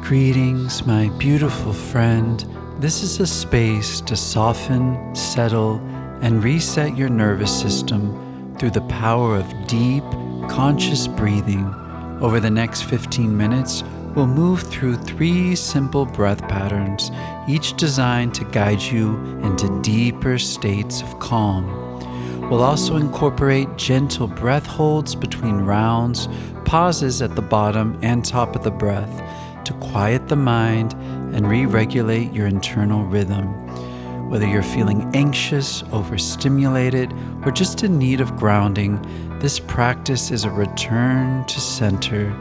Greetings, my beautiful friend. This is a space to soften, settle, and reset your nervous system through the power of deep, conscious breathing. Over the next 15 minutes, we'll move through 3 simple breath patterns, each designed to guide you into deeper states of calm. We'll also incorporate gentle breath holds between rounds, pauses at the bottom and top of the breath, to quiet the mind and re-regulate your internal rhythm. Whether you're feeling anxious, overstimulated, or just in need of grounding, this practice is a return to center.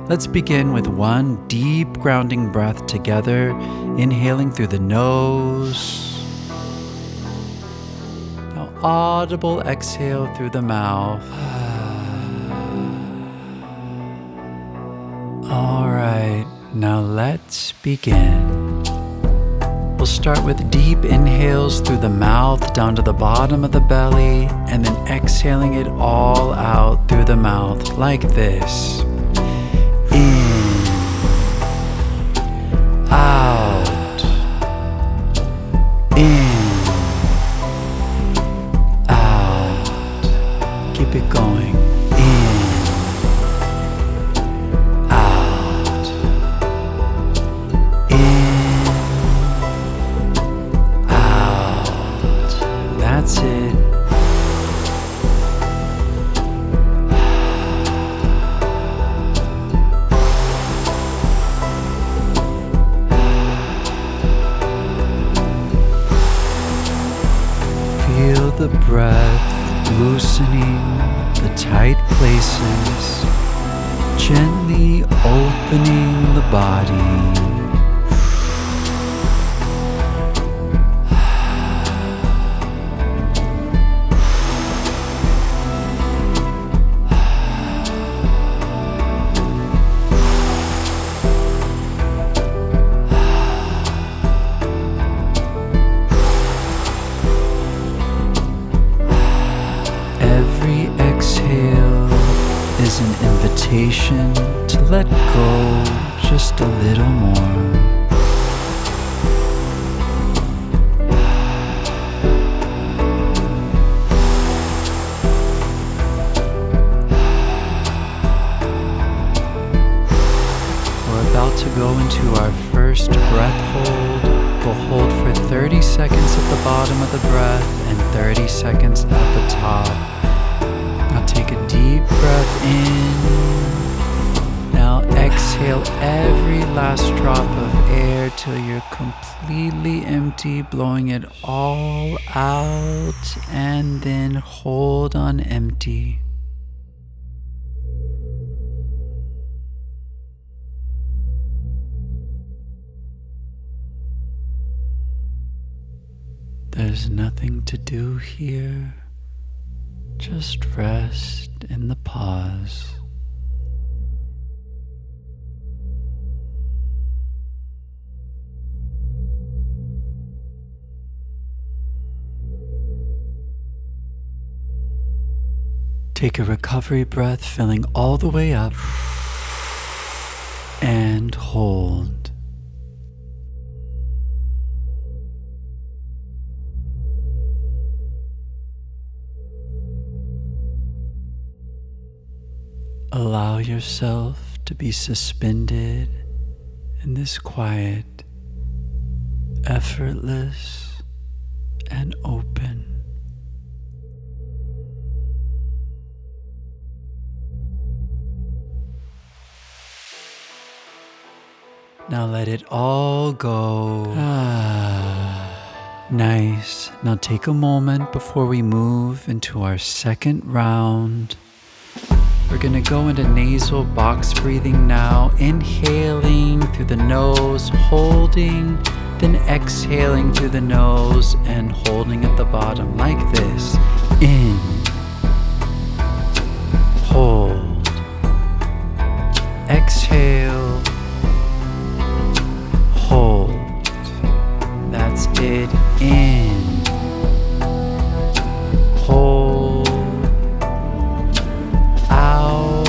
Let's begin with 1 deep grounding breath together, inhaling through the nose. Now, audible exhale through the mouth. All right. Now let's begin. We'll start with deep inhales through the mouth down to the bottom of the belly, and then exhaling it all out through the mouth like this. In, out, in, out. Keep it going. That's it. Feel the breath loosening the tight places, gently opening the body. Is an invitation to let go just a little more. We're about to go into our first breath hold. We'll hold for 30 seconds at the bottom of the breath and 30 seconds at the top. Now take a deep breath in. Now exhale every last drop of air till you're completely empty, blowing it all out, and then hold on empty. There's nothing to do here. Just rest in the pause. Take a recovery breath, filling all the way up, and hold. Allow yourself to be suspended in this quiet, effortless, and open. Now let it all go. Nice. Now take a moment before we move into our second round. We're going to go into nasal box breathing now, inhaling through the nose, holding, then exhaling through the nose and holding at the bottom like this. In, hold, exhale, hold. That's it. In, hold, out,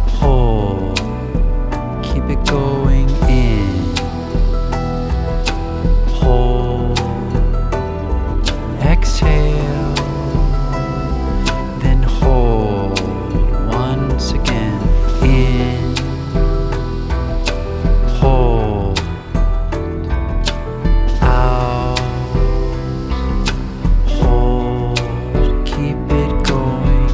hold. it going. In, hold, exhale, then hold once again. In, hold, out, hold, keep it going.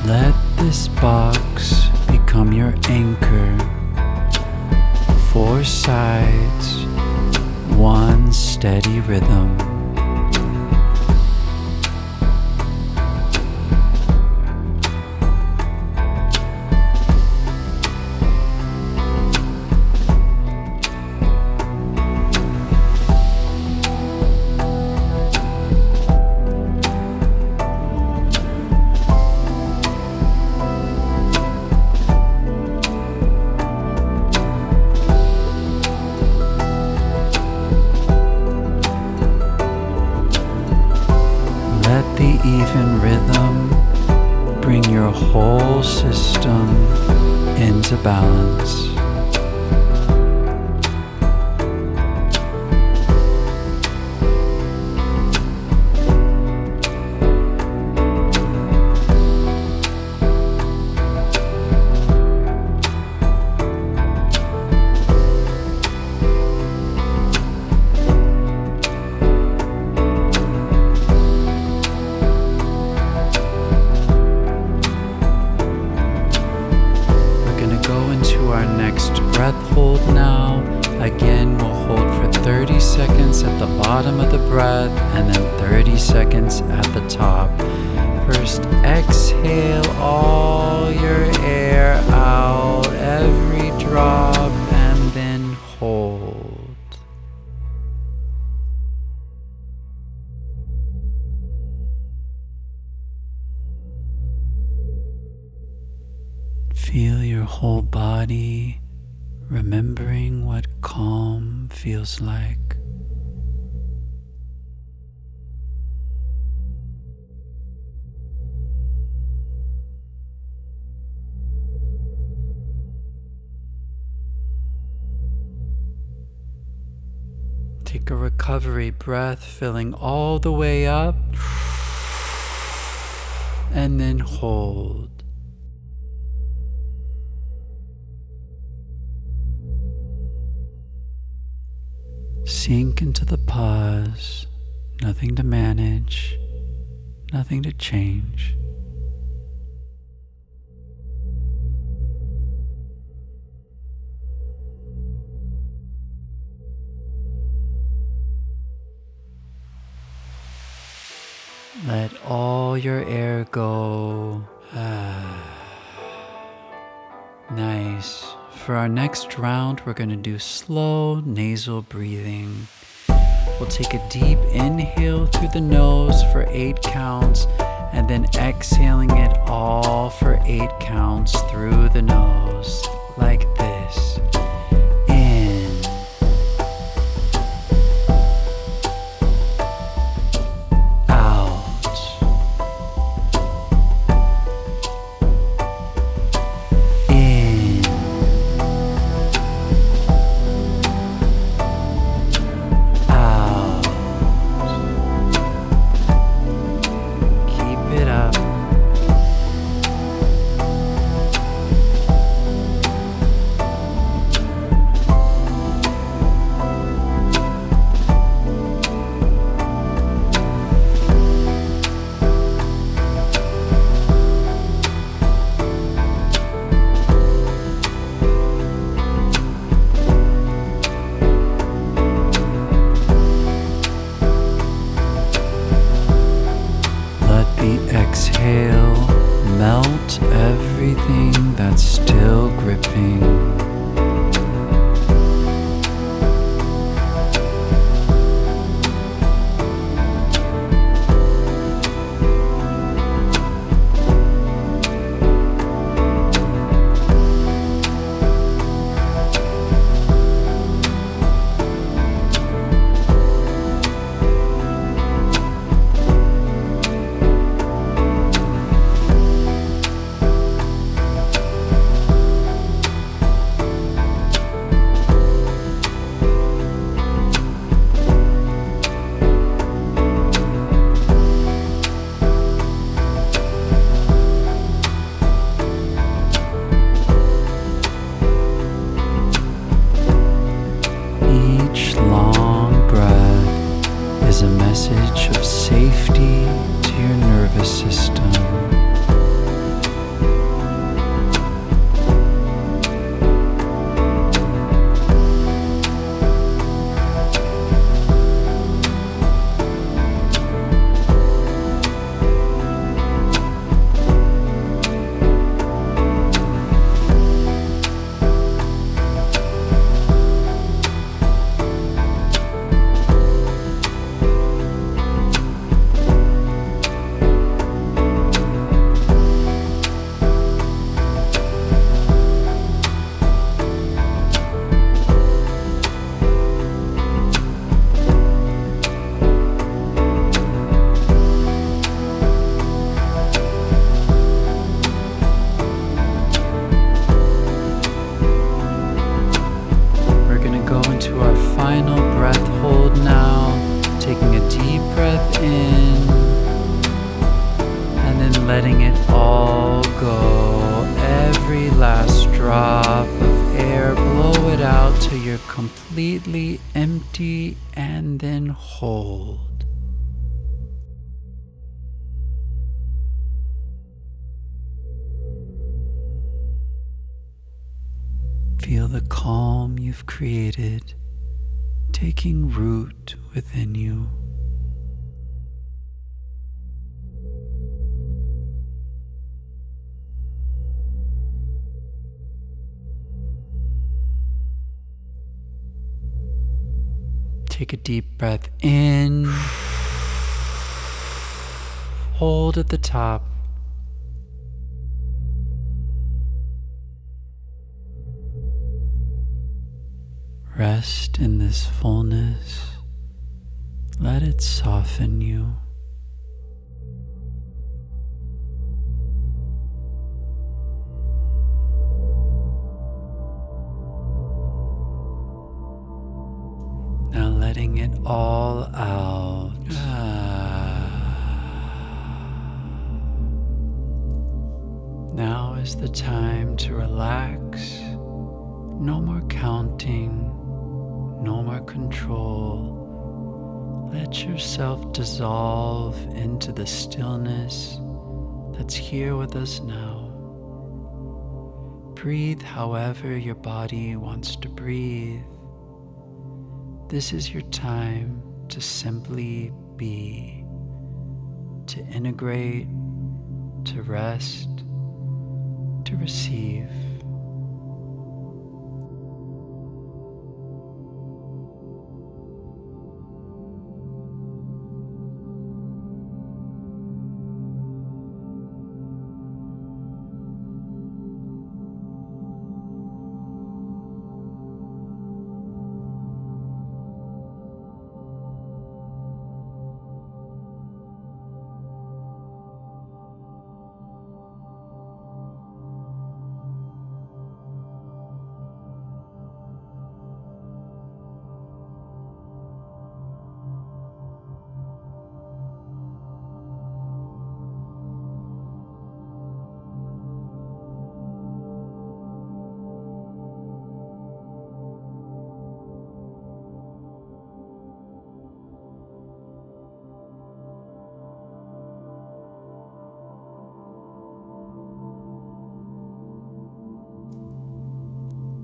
Let this box become your anchor. 4 sides, 1 steady rhythm. Let the even rhythm bring your whole system into balance. Breath hold now. Again, we'll hold for 30 seconds at the bottom of the breath and then 30 seconds at the top. First, exhale all your air out, every drop, and then hold. Feel your whole body, remembering what calm feels like. Take a recovery breath, filling all the way up, and then hold. Sink into the pause, nothing to manage, nothing to change. Let all your air go. Nice. For our next round, we're going to do slow nasal breathing. We'll take a deep inhale through the nose for 8 counts, and then exhaling it all for 8 counts through the nose, like this. In. Out. In. Out. Keep it up. exhale, melt everything that's still gripping. Is a message of safety to your nervous system. Into our final breath hold now, taking a deep breath in and then letting it all go. Every last drop of air, blow it out till you're completely empty and then hold. Feel the calm you've created taking root within you. Take a deep breath in, hold at the top. Rest in this fullness. Let it soften you. Now letting it all out. Now is the time to relax. No more counting. No more control. Let yourself dissolve into the stillness that's here with us now. Breathe however your body wants to breathe. This is your time to simply be, to integrate, to rest, to receive.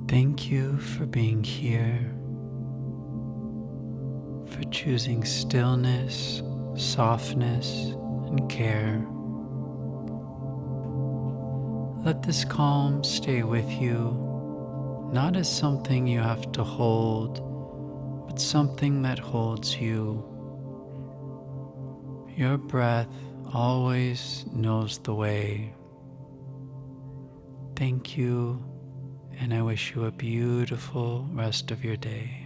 Thank you for being here, for choosing stillness, softness, and care. Let this calm stay with you, not as something you have to hold, but something that holds you. Your breath always knows the way. Thank you, and I wish you a beautiful rest of your day.